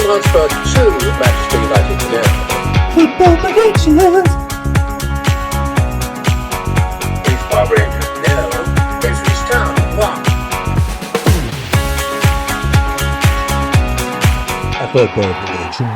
transfer to Manchester United today. Football predictions. Power Rangers nil, Ipswich Town 1. Football predictions.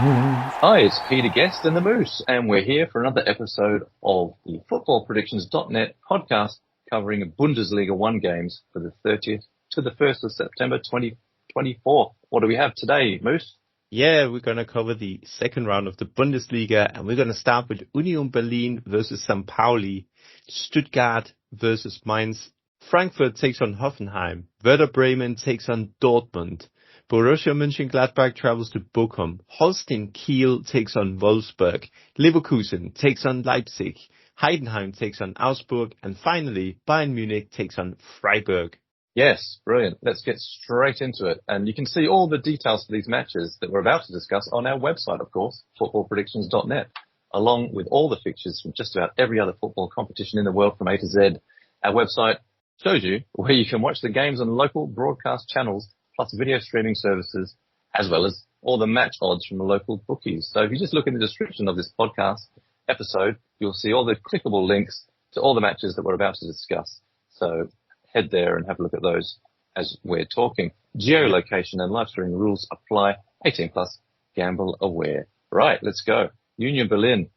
Hi, it's Peter Guest and the Moose, and we're here for another episode of the footballpredictions.net podcast covering Bundesliga 1 games for the 30th to the 1st of September 2024. What do we have today, Moose? Yeah, we're going to cover the second round of the Bundesliga, and we're going to start with Union Berlin versus St. Pauli, Stuttgart versus Mainz, Frankfurt takes on Hoffenheim, Werder Bremen takes on Dortmund, Borussia Mönchengladbach travels to Bochum, Holstein Kiel takes on Wolfsburg, Leverkusen takes on Leipzig, Heidenheim takes on Augsburg, and finally Bayern Munich takes on Freiburg. Yes, brilliant. Let's get straight into it. And you can see all the details for these matches that we're about to discuss on our website, of course, footballpredictions.net, along with all the fixtures from just about every other football competition in the world from A to Z. Our website shows you where you can watch the games on local broadcast channels, plus video streaming services, as well as all the match odds from the local bookies. So if you just look in the description of this podcast episode, you'll see all the clickable links to all the matches that we're about to discuss. So head there and have a look at those as we're talking. Geolocation and live streaming rules apply. 18 plus, gamble aware. Right, let's go. Union Berlin,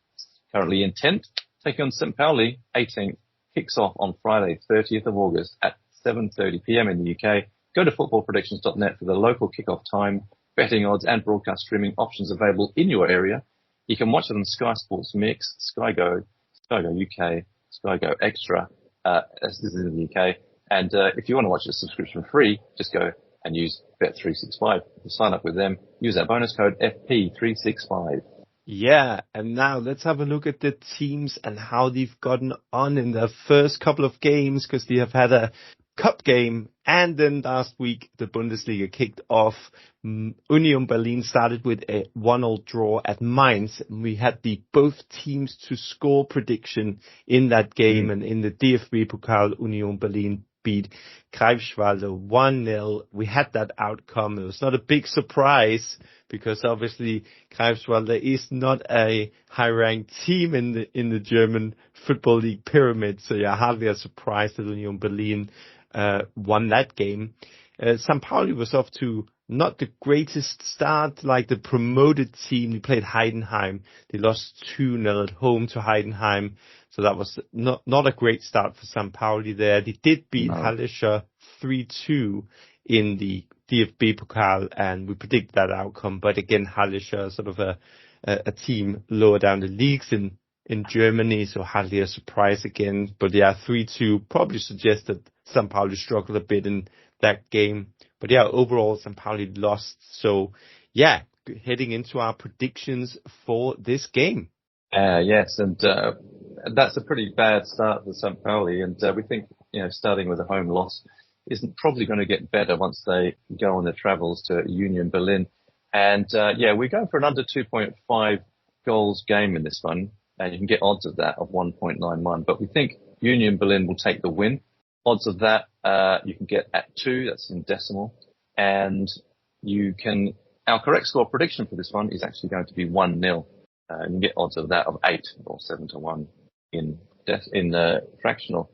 currently in 10th, taking on St. Pauli, 18th, kicks off on Friday, 30th of August at 7:30 p.m. in the UK. Go to footballpredictions.net for the local kickoff time, betting odds and broadcast streaming options available in your area. You can watch it on Sky Sports Mix, Sky Go UK, Sky Go Extra, as this is in the UK. And if you want to watch it subscription free, just go and use Bet365. If you sign up with them, use our bonus code FP365. Yeah, and now let's have a look at the teams and how they've gotten on in their first couple of games, because they have had a cup game, and then last week the Bundesliga kicked off. Union Berlin started with a 1-1 draw at Mainz. We had the both teams to score prediction in that game, and in the DFB Pokal, Union Berlin beat Greifswalde 1-0. We had that outcome. It was not a big surprise because obviously Greifswalde is not a high-ranked team in the German Football League pyramid. So yeah, hardly a surprise that Union Berlin won that game. St. Pauli was off to not the greatest start, like the promoted team. They played Heidenheim. They lost 2-0 at home to Heidenheim. So that was not a great start for St. Pauli there. They did beat Hallescher 3-2 in the DFB Pokal, and we predicted that outcome. But again, Hallescher is sort of a team lower down the leagues in Germany, so hardly a surprise again. But yeah, 3-2 probably suggests that St. Pauli struggled a bit in that game. But yeah, overall, St. Pauli lost. So yeah, heading into our predictions for this game. Yes, and that's a pretty bad start for St. Pauli, and we think, starting with a home loss isn't probably going to get better once they go on their travels to Union Berlin. And we go for an under 2.5 goals game in this one, and you can get odds of that of 1.91. But we think Union Berlin will take the win. Odds of that you can get at 2, that's in decimal. And our correct score prediction for this one is actually going to be 1-0. You can get odds of that of 8 or 7-1 in fractional.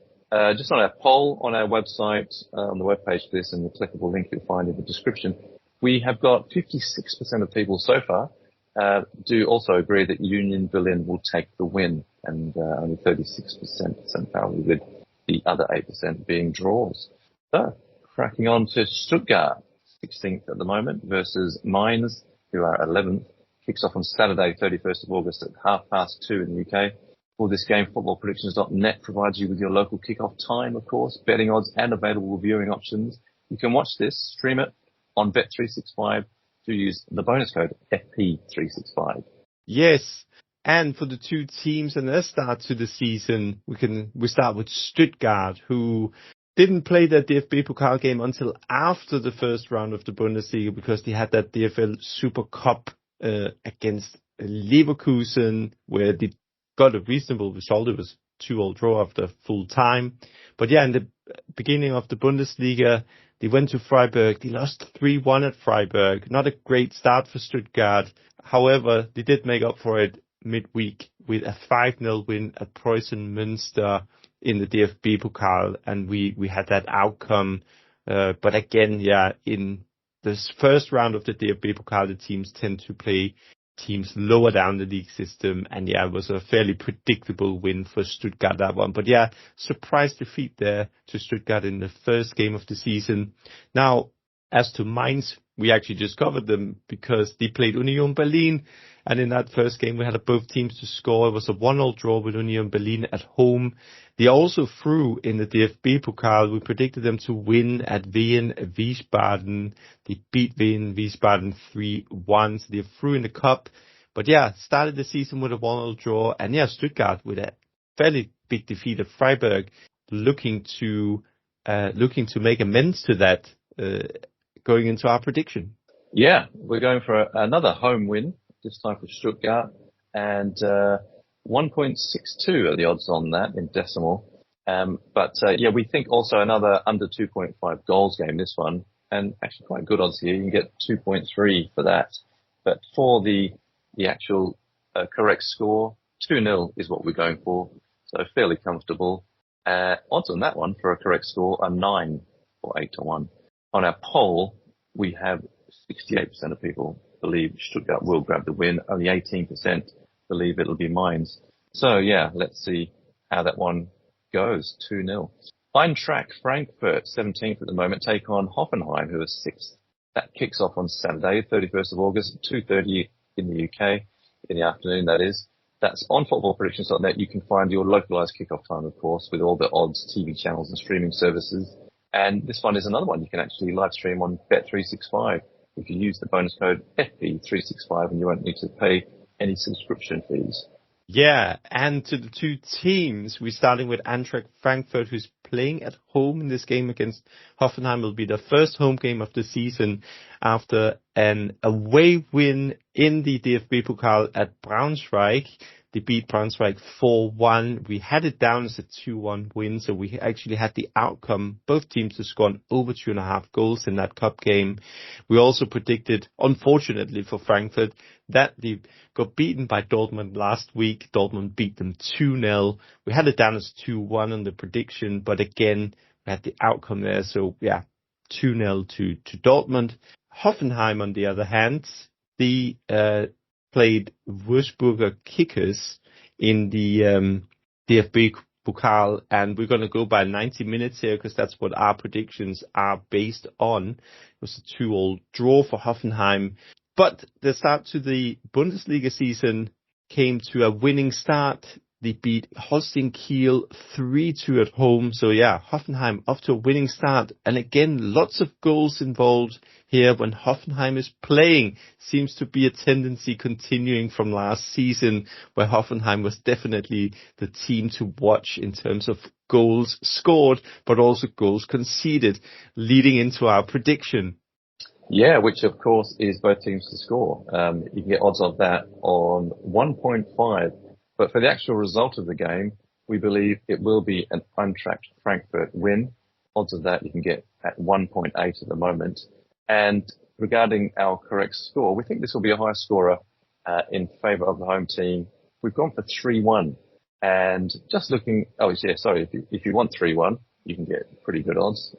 Just on our poll on our website, on the webpage for this, and the clickable link you'll find in the description, we have got 56% of people so far do also agree that Union Berlin will take the win, and only 36% St. Pauli, with the other 8% being draws. So, cracking on to Stuttgart, 16th at the moment, versus Mainz, who are 11th. Kicks off on Saturday, 31st of August at 2:30 in the UK. For this game, footballpredictions.net provides you with your local kickoff time, of course, betting odds and available viewing options. You can watch this, stream it on Bet365. Do use the bonus code FP365. Yes. And for the two teams and their start to the season, we start with Stuttgart, who didn't play their DFB Pokal game until after the first round of the Bundesliga because they had that DFL Super Cup against Leverkusen, where they got a reasonable result. It was 2-2 draw after full time. But yeah, in the beginning of the Bundesliga, They went to Freiburg. They lost 3-1 at Freiburg. Not a great start for Stuttgart. However, they did make up for it midweek with a 5-0 win at Preußen Münster in the DFB Pokal, and we had that outcome. But again, in this first round of the DFB Pokal, the teams tend to play teams lower down the league system, and it was a fairly predictable win for Stuttgart, that one. But surprise defeat there to Stuttgart in the first game of the season. Now, as to Mainz, we actually just covered them because they played Union Berlin, and in that first game we had both teams to score. It was a 1-1 draw with Union Berlin at home. They also threw in the DFB Pokal. We predicted them to win at Wien Wiesbaden. They beat Wien Wiesbaden 3-1. So they threw in the cup. But started the season with a 1-1 draw. And Stuttgart with a fairly big defeat at Freiburg, looking to make amends to that, going into our prediction. Yeah, we're going for another home win, this time for Stuttgart, and 1.62 are the odds on that in decimal. But we think also another under 2.5 goals game, this one, and actually quite good odds here. You can get 2.3 for that. But for the actual correct score, 2-0 is what we're going for, so fairly comfortable. Odds on that one for a correct score are 9 or 8-1. On our poll, we have 68% of people believe Stuttgart will grab the win. Only 18% believe it'll be Mainz. So let's see how that one goes. 2-0. Eintracht Frankfurt, 17th at the moment, take on Hoffenheim, who are 6th. That kicks off on Saturday, 31st of August, 2:30 in the UK, in the afternoon, that is. That's on footballpredictions.net. You can find your localized kickoff time, of course, with all the odds, TV channels and streaming services. And this one is another one you can actually live stream on Bet365 if you use the bonus code FB365, and you won't need to pay any subscription fees. Yeah, and to the two teams, we're starting with Eintracht Frankfurt, who's playing at home in this game against Hoffenheim. It will be the first home game of the season after an away win in the DFB Pokal at Braunschweig. They beat Braunschweig 4-1. We had it down as a 2-1 win, so we actually had the outcome, both teams to score over 2.5 goals in that cup game. We also predicted, unfortunately for Frankfurt, that they got beaten by Dortmund last week. Dortmund beat them 2-0. We had it down as 2-1 on the prediction, but again, we had the outcome there. So 2-0 to Dortmund. Hoffenheim, on the other hand, the played Würzburger Kickers in the DFB Pokal, and we're going to go by 90 minutes here because that's what our predictions are based on. It was a 2-2 draw for Hoffenheim, but the start to the Bundesliga season came to a winning start. They beat Holstein Kiel 3-2 at home. So Hoffenheim off to a winning start. And again, lots of goals involved here when Hoffenheim is playing. Seems to be a tendency continuing from last season, where Hoffenheim was definitely the team to watch in terms of goals scored, but also goals conceded, leading into our prediction. Yeah, which of course is both teams to score. You can get odds of that on 1.5. But for the actual result of the game, we believe it will be an Eintracht Frankfurt win. Odds of that you can get at 1.8 at the moment. And regarding our correct score, we think this will be a high scorer in favour of the home team. We've gone for 3-1. And just looking, if you want 3-1, you can get pretty good odds,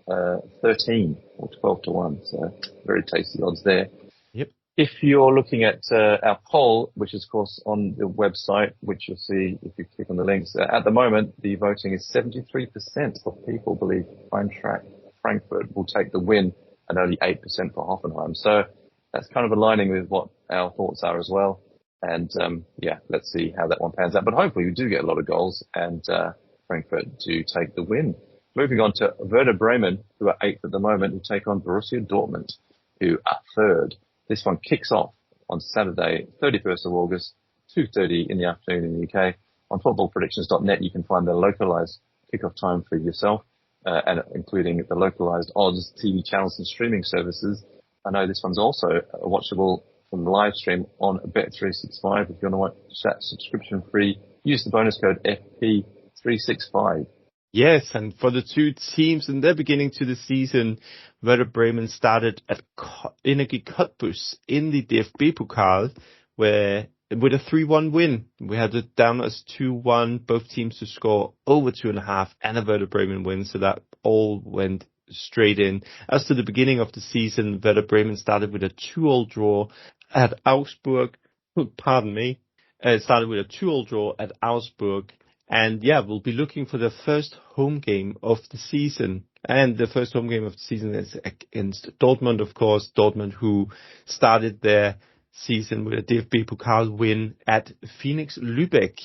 13 or 12-1. So very tasty odds there. Yep. If you're looking at our poll, which is of course on the website, which you'll see if you click on the links, at the moment the voting is 73% of people believe Eintracht Frankfurt will take the win, and only 8% for Hoffenheim. So that's kind of aligning with what our thoughts are as well. And let's see how that one pans out. But hopefully we do get a lot of goals, and Frankfurt do take the win. Moving on to Werder Bremen, who are 8th at the moment, who take on Borussia Dortmund, who are 3rd. This one kicks off on Saturday, 31st of August, 2:30 in the afternoon in the UK. On footballpredictions.net, you can find the localized kickoff time for yourself, and including the localized odds, TV channels and streaming services. I know this one's also watchable from the live stream on Bet365. If you want to watch that subscription free, use the bonus code FP365. Yes, and for the two teams in the beginning to the season, Werder Bremen started at Energie Cottbus in the DFB Pokal, where with a 3-1 win. We had it down as 2-1, both teams to score over 2.5 and a Werder Bremen win, so that all went straight in. As to the beginning of the season, Werder Bremen started with a 2-2 draw at Augsburg. Pardon me. It started with a 2-2 draw at Augsburg. And yeah, we'll be looking for the first home game of the season. And the first home game of the season is against Dortmund, of course. Dortmund, who started their season with a DFB Pokal win at Phoenix Lübeck.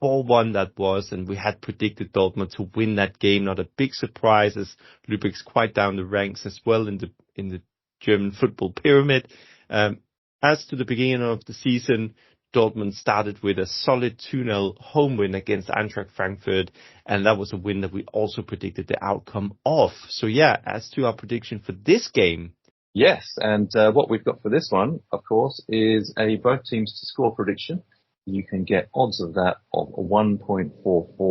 4-1 that was, and we had predicted Dortmund to win that game. Not a big surprise, as Lübeck's quite down the ranks as well in the German football pyramid. As to the beginning of the season, Dortmund started with a solid 2-0 home win against Eintracht Frankfurt, and that was a win that we also predicted the outcome of. So yeah, as to our prediction for this game. Yes, and what we've got for this one, of course, is a both teams to score prediction. You can get odds of that of 1.44.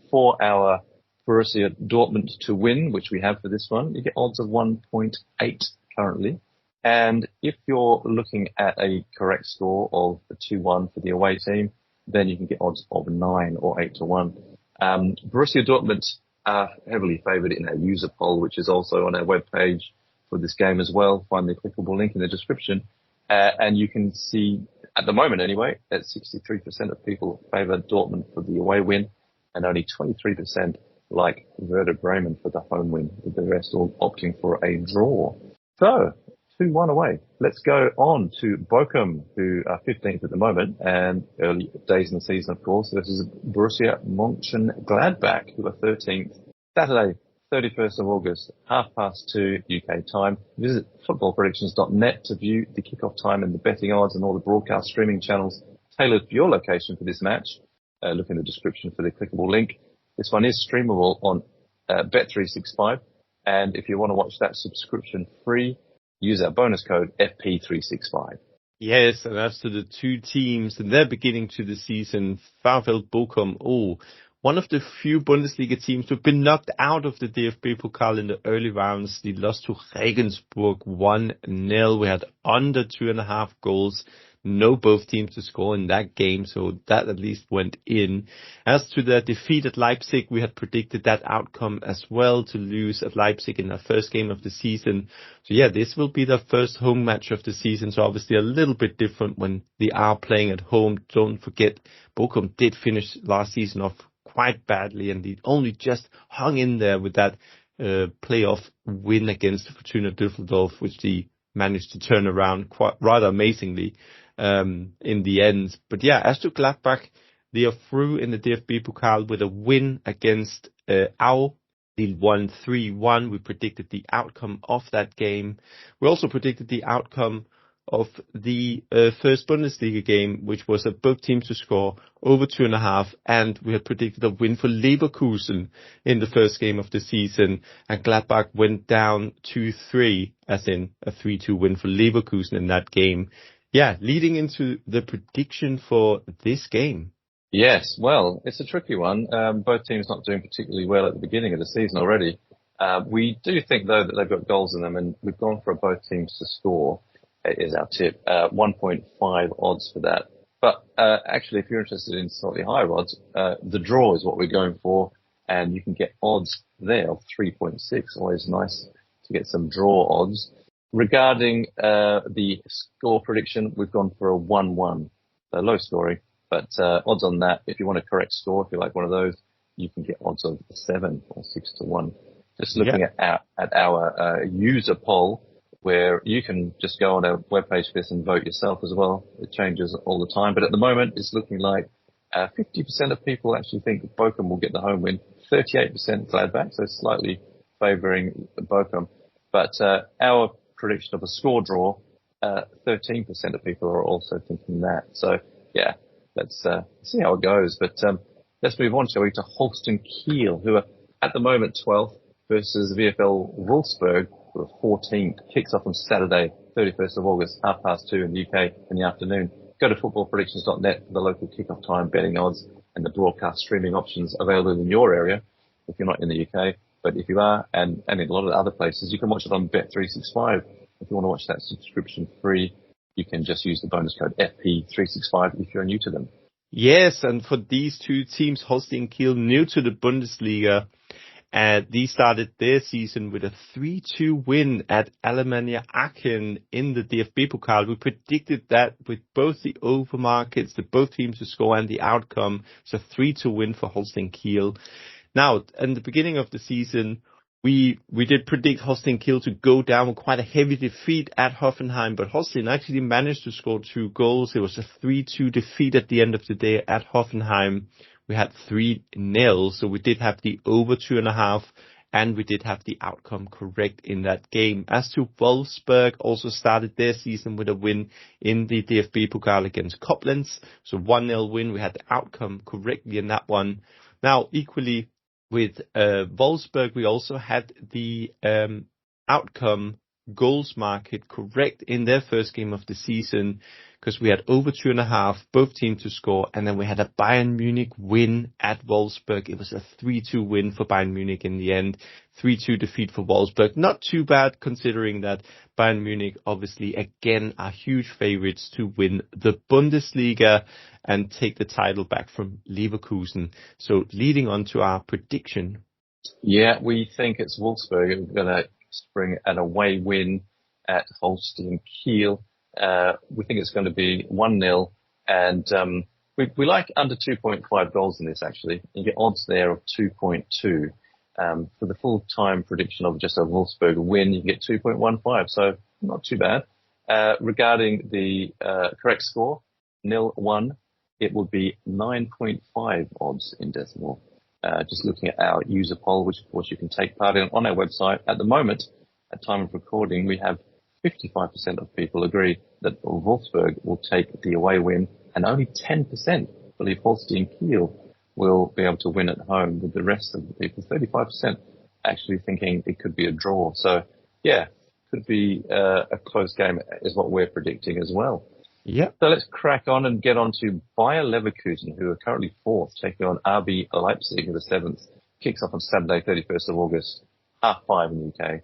For our Borussia Dortmund to win, which we have for this one, you get odds of 1.8 currently. And if you're looking at a correct score of 2-1 for the away team, then you can get odds of 9 or 8-1. Borussia Dortmund are heavily favoured in our user poll, which is also on our webpage for this game as well. Find the clickable link in the description. And you can see, at the moment anyway, that 63% of people favour Dortmund for the away win, and only 23% like Werder Bremen for the home win, with the rest all opting for a draw. So, 2-1 away. Let's go on to Bochum, who are 15th at the moment, and early days in the season, of course, versus Borussia Mönchengladbach, who are 13th. Saturday, 31st of August, 2:30 UK time. Visit footballpredictions.net to view the kickoff time and the betting odds and all the broadcast streaming channels tailored for your location for this match. Look in the description for the clickable link. This one is streamable on Bet365, and if you want to watch that subscription free, use our bonus code FP365. Yes, and as to the two teams and their beginning to the season, VfL Bochum, one of the few Bundesliga teams who've been knocked out of the DFB Pokal in the early rounds. They lost to Regensburg 1-0. We had under 2.5 goals. No both teams to score in that game, so that at least went in. As to the defeat at Leipzig, we had predicted that outcome as well, to lose at Leipzig in the first game of the season. So yeah, this will be the first home match of the season, so obviously a little bit different when they are playing at home. Don't forget, Bochum did finish last season off quite badly, and they only just hung in there with that playoff win against Fortuna Düsseldorf, which they managed to turn around quite rather amazingly in the end. But yeah, as to Gladbach, they are through in the DFB Pokal with a win against Au. They won 3-1. We predicted the outcome of that game. We also predicted the outcome of the first Bundesliga game, which was both teams to score over 2.5, and we had predicted a win for Leverkusen in the first game of the season, and Gladbach went down 2-3, as in a 3-2 win for Leverkusen in that game. Yeah, leading into the prediction for this game. Yes, well, it's a tricky one. Both teams not doing particularly well at the beginning of the season already. We do think, though, that they've got goals in them, and we've gone for both teams to score, is our tip. 1.5 odds for that. But actually, if you're interested in slightly higher odds, the draw is what we're going for, and you can get odds there of 3.6. Always nice to get some draw odds. Regarding the score prediction, we've gone for a 1-1. So low scoring, but odds on that, if you want a correct score, if you like one of those, you can get odds of 7 or 6-1. Just looking at our user poll, where you can just go on our webpage for this and vote yourself as well. It changes all the time, but at the moment it's looking like 50% of people actually think Bochum will get the home win, 38% Gladbach, so slightly favouring Bochum. But our prediction of a score draw, 13% of people are also thinking that. So yeah, let's see how it goes. But let's move on, shall we, to Holstein Kiel, who are at the moment 12th, versus VfL Wolfsburg, who are 14th. Kicks off on Saturday, 31st of August, 2:30 in the UK in the afternoon. Go to footballpredictions.net for the local kickoff time, betting odds, and the broadcast streaming options available in your area if you're not in the UK. But if you are, and in a lot of other places, you can watch it on Bet365. If you want to watch that subscription free, you can just use the bonus code FP365 if you're new to them. Yes, and for these two teams, Holstein Kiel, new to the Bundesliga, they started their season with a 3-2 win at Alemannia Aachen in the DFB Pokal. We predicted that with both the over markets, the both teams to score and the outcome. It's a 3-2 win for Holstein Kiel. Now, in the beginning of the season, we did predict Holstein Kiel to go down with quite a heavy defeat at Hoffenheim, but Holstein actually managed to score 2 goals. It was a 3-2 defeat at the end of the day at Hoffenheim. We had 3-0, so we did have the over 2.5, and we did have the outcome correct in that game. As to Wolfsburg, also started their season with a win in the DFB Pokal against Koblenz. So 1-0 win. We had the outcome correctly in that one. Now, equally with Wolfsburg, we also had the outcome goals market correct in their first game of the season, because we had over 2.5, both teams to score, and then we had a Bayern Munich win at Wolfsburg. It was a 3-2 win for Bayern Munich in the end, 3-2 defeat for Wolfsburg. Not too bad, considering that Bayern Munich obviously again are huge favorites to win the Bundesliga and take the title back from Leverkusen. So leading on to our prediction. Yeah, we think it's Wolfsburg. We're going to spring an away win at Holstein Kiel. We think it's going to be 1-0, and we like under 2.5 goals in this, actually. You get odds there of 2.2. For the full-time prediction of just a Wolfsburg win, you get 2.15, so not too bad. Regarding the correct score, 0-1, it would be 9.5 odds in decimal. Just looking at our user poll, which of course you can take part in on our website. At the moment, at time of recording, we have 55% of people agree that Wolfsburg will take the away win, and only 10% believe Holstein Kiel will be able to win at home, with the rest of the people, 35%, actually thinking it could be a draw. So, yeah, could be a close game is what we're predicting as well. Yeah. So let's crack on and get on to Bayer Leverkusen, who are currently 4th, taking on RB Leipzig, who are 7th. Kicks off on Saturday, 31st of August, 5:30 in the UK.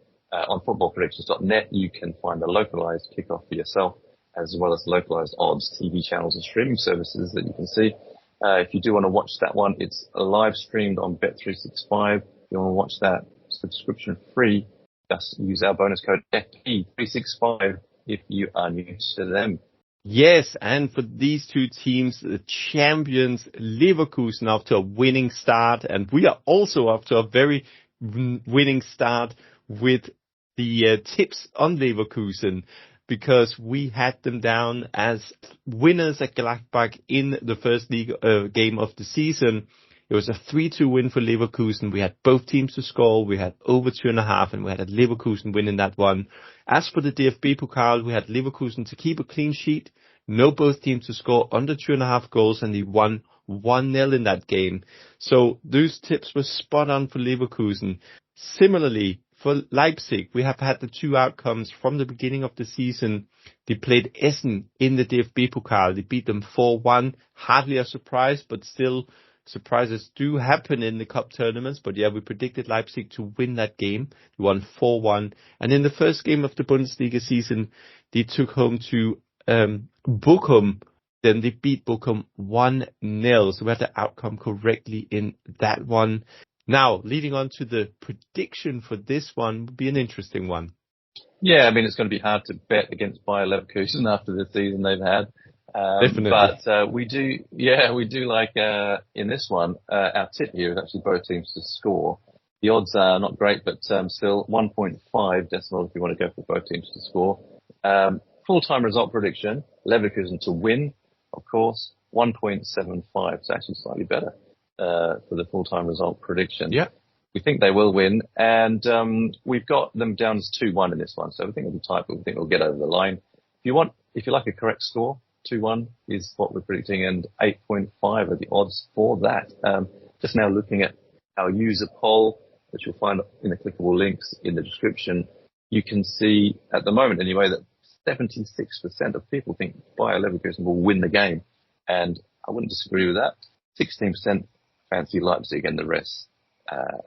On footballpredictions.net, you can find a localized kickoff for yourself, as well as localized odds, TV channels and streaming services that you can see. If you do want to watch that one, it's live streamed on Bet365. If you want to watch that subscription free, just use our bonus code FP365 if you are new to them. Yes, and for these two teams, the champions Leverkusen off to a winning start, and we are also off to a very winning start with the tips on Leverkusen, because we had them down as winners at Gladbach in the first league game of the season. It was a 3-2 win for Leverkusen. We had both teams to score. We had over 2.5, and we had a Leverkusen winning that one. As for the DFB Pokal, we had Leverkusen to keep a clean sheet. No both teams to score under 2.5 goals, and they won 1-0 in that game. So those tips were spot on for Leverkusen. Similarly, for Leipzig, we have had the two outcomes from the beginning of the season. They played Essen in the DFB Pokal. They beat them 4-1. Hardly a surprise, but still surprises do happen in the cup tournaments. But yeah, we predicted Leipzig to win that game. They won 4-1. And in the first game of the Bundesliga season, they took home to Bochum. Then they beat Bochum 1-0. So we had the outcome correctly in that one. Now, leading on to the prediction for this one, would be an interesting one. Yeah, I mean, it's going to be hard to bet against Bayer Leverkusen after the season they've had. Definitely. But we do like in this one, our tip here is actually both teams to score. The odds are not great, but still 1.5 decimal if you want to go for both teams to score. Full-time result prediction, Leverkusen to win, of course, 1.75. It's actually slightly better for the full-time result prediction. Yeah. We think they will win, and we've got them down as 2-1 in this one, so we think it'll be tight, but we think we'll get over the line. If you like a correct score, 2-1 is what we're predicting, and 8.5 are the odds for that. Just now looking at our user poll, which you'll find in the clickable links in the description, you can see at the moment anyway that 76% of people think Bayer Leverkusen will win the game, and I wouldn't disagree with that. 16% fancy Leipzig, and the rest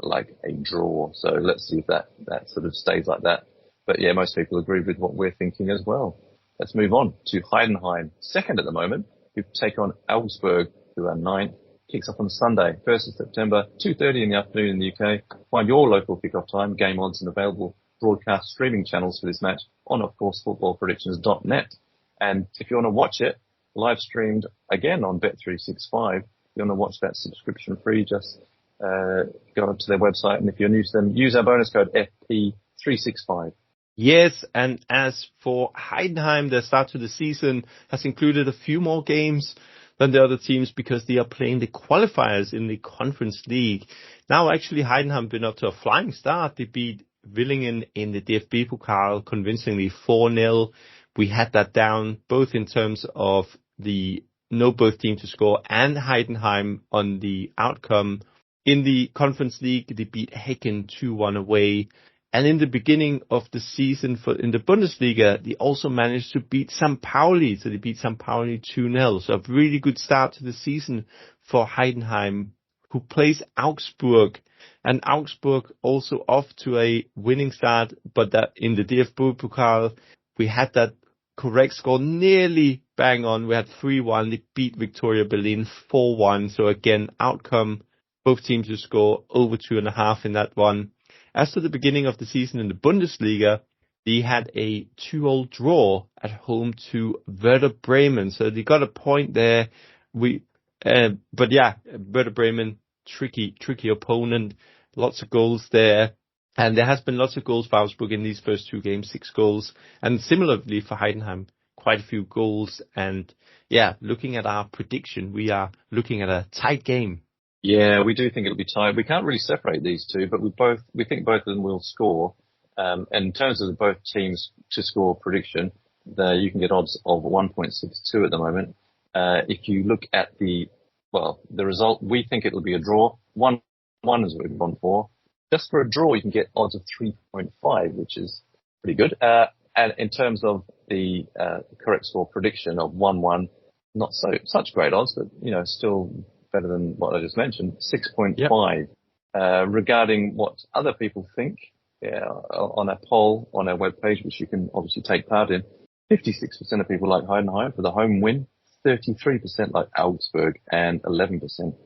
like a draw. So let's see if that sort of stays like that. But yeah, most people agree with what we're thinking as well. Let's move on to Heidenheim, second at the moment, who take on Augsburg, who are ninth. Kicks off on Sunday, 1st of September, 2:30 in the afternoon in the UK. Find your local kickoff time, game odds, and available broadcast streaming channels for this match on, of course, footballpredictions.net. And if you want to watch it live streamed again on Bet365, if you want to watch that subscription free, just go to their website. And if you're new to them, use our bonus code FP365. Yes, and as for Heidenheim, their start to the season has included a few more games than the other teams because they are playing the qualifiers in the Conference League. Now, actually, Heidenheim been up to a flying start. They beat Villingen in the DFB Pokal convincingly 4-0. We had that down both in terms of the both teams to score and Heidenheim on the outcome. In the Conference League, they beat Hecken 2-1 away. And in the beginning of the season in the Bundesliga, they also managed to beat St. Pauli. So they beat St. Pauli 2-0. So a really good start to the season for Heidenheim, who plays Augsburg. And Augsburg also off to a winning start, but that in the DFB Pokal, we had that correct score nearly bang on. We had 3-1. They beat Victoria Berlin 4-1. So again, outcome, both teams to score over 2.5 in that one. As to the beginning of the season in the Bundesliga, they had a 2-2 draw at home to Werder Bremen. So they got a point there. But yeah, Werder Bremen, tricky opponent. Lots of goals there. And there has been lots of goals for Augsburg in these first two games, 6 goals. And similarly for Heidenheim, quite a few goals. And yeah, looking at our prediction, we are looking at a tight game. Yeah, we do think it'll be tight. We can't really separate these two, but we think both of them will score. And in terms of both teams to score prediction, you can get odds of 1.62 at the moment. If you look at the result, we think it'll be a draw. 1-1 is what we've gone for. Just for a draw, you can get odds of 3.5, which is pretty good. And in terms of the correct score prediction of 1-1, not such great odds, but still better than what I just mentioned, 6.5. Yep. Regarding what other people think, on a poll on our webpage, which you can obviously take part in, 56% of people like Heidenheim for the home win, 33% like Augsburg, and 11%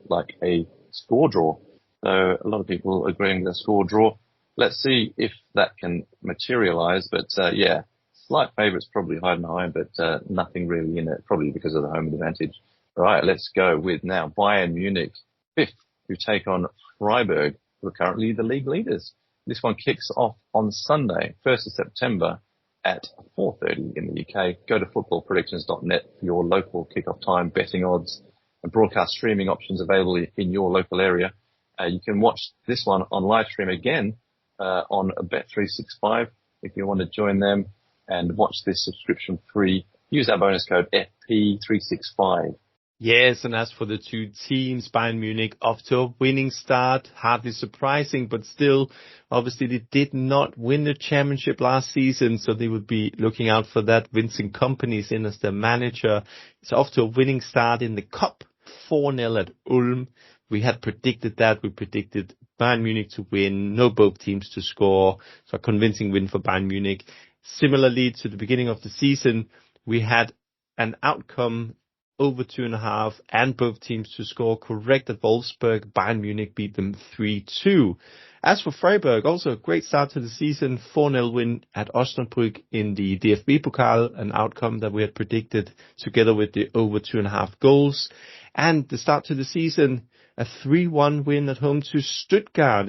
like a score draw. So a lot of people agreeing with a score draw. Let's see if that can materialize. But slight favourites probably Heidenheim, but nothing really in it, probably because of the home advantage. All right, let's go with now Bayern Munich, 5th, who take on Freiburg, who are currently the league leaders. This one kicks off on Sunday, 1st of September at 4:30 in the UK. Go to footballpredictions.net for your local kickoff time, betting odds, and broadcast streaming options available in your local area. You can watch this one on live stream again on Bet365 if you want to join them and watch this subscription free. Use our bonus code FP365. Yes, and as for the two teams, Bayern Munich off to a winning start, hardly surprising, but still, obviously they did not win the championship last season, so they would be looking out for that. Vincent Kompany's in as their manager. It's off to a winning start in the Cup, 4-0 at Ulm. We had predicted that. We predicted Bayern Munich to win, both teams to score, so a convincing win for Bayern Munich. Similarly to the beginning of the season, we had an outcome over 2.5 and both teams to score correct at Wolfsburg. Bayern Munich beat them 3-2. As for Freiburg, also a great start to the season, 4-0 win at Osnabrück in the DFB Pokal, an outcome that we had predicted together with the over 2.5 goals. And the start to the season, a 3-1 win at home to Stuttgart,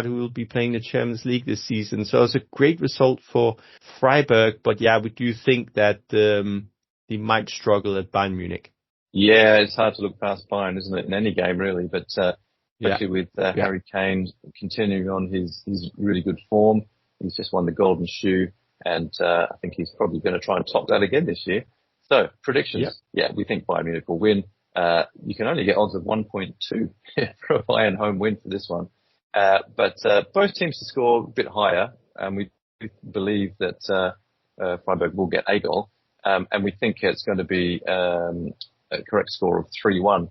who will be playing the Champions League this season. So it's a great result for Freiburg, but yeah, we do think that they might struggle at Bayern Munich. Yeah, it's hard to look past Bayern, isn't it, in any game really, but especially with Harry Kane continuing on his really good form. He's just won the Golden Shoe, and I think he's probably going to try and top that again this year. So, predictions. Yeah, we think Bayern Munich will win. You can only get odds of 1.2 for a Bayern home win for this one. But both teams to score a bit higher, and we believe that Freiburg will get a goal. And we think it's going to be a correct score of 3-1.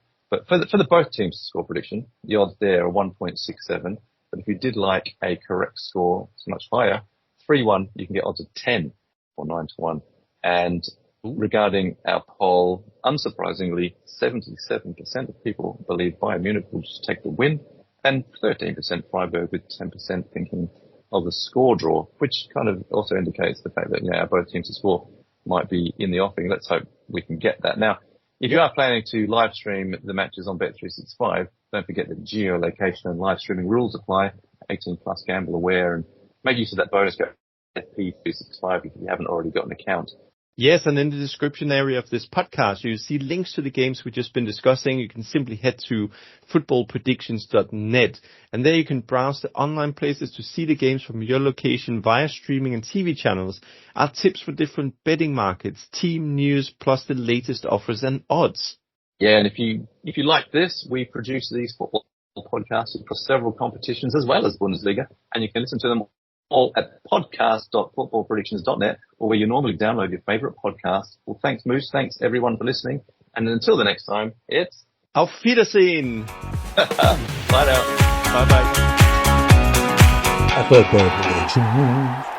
But for the both teams to score prediction, the odds there are 1.67. But if you did like a correct score, it's much higher. 3-1, you can get odds of 10 or 9-1. And regarding our poll, unsurprisingly, 77% of people believe Bayern Munich will just take the win, and 13% Freiburg, with 10% thinking of a score draw, which kind of also indicates the fact that, both teams to score might be in the offing. Let's hope we can get that. Now, if you are planning to live stream the matches on Bet365, don't forget that geolocation and live streaming rules apply. 18 plus, gamble aware, and make use of that bonus code FP365 if you haven't already got an account. Yes, and in the description area of this podcast, you see links to the games we've just been discussing. You can simply head to footballpredictions.net, and there you can browse the online places to see the games from your location via streaming and TV channels, our tips for different betting markets, team news, plus the latest offers and odds. Yeah, and if you like this, we produce these football podcasts across several competitions as well as Bundesliga, and you can listen to them all at podcast.footballpredictions.net, or where you normally download your favorite podcast. Well, thanks, Moose. Thanks, everyone, for listening. And until the next time, it's Auf Wiedersehen. Bye now. Bye-bye. A football prediction.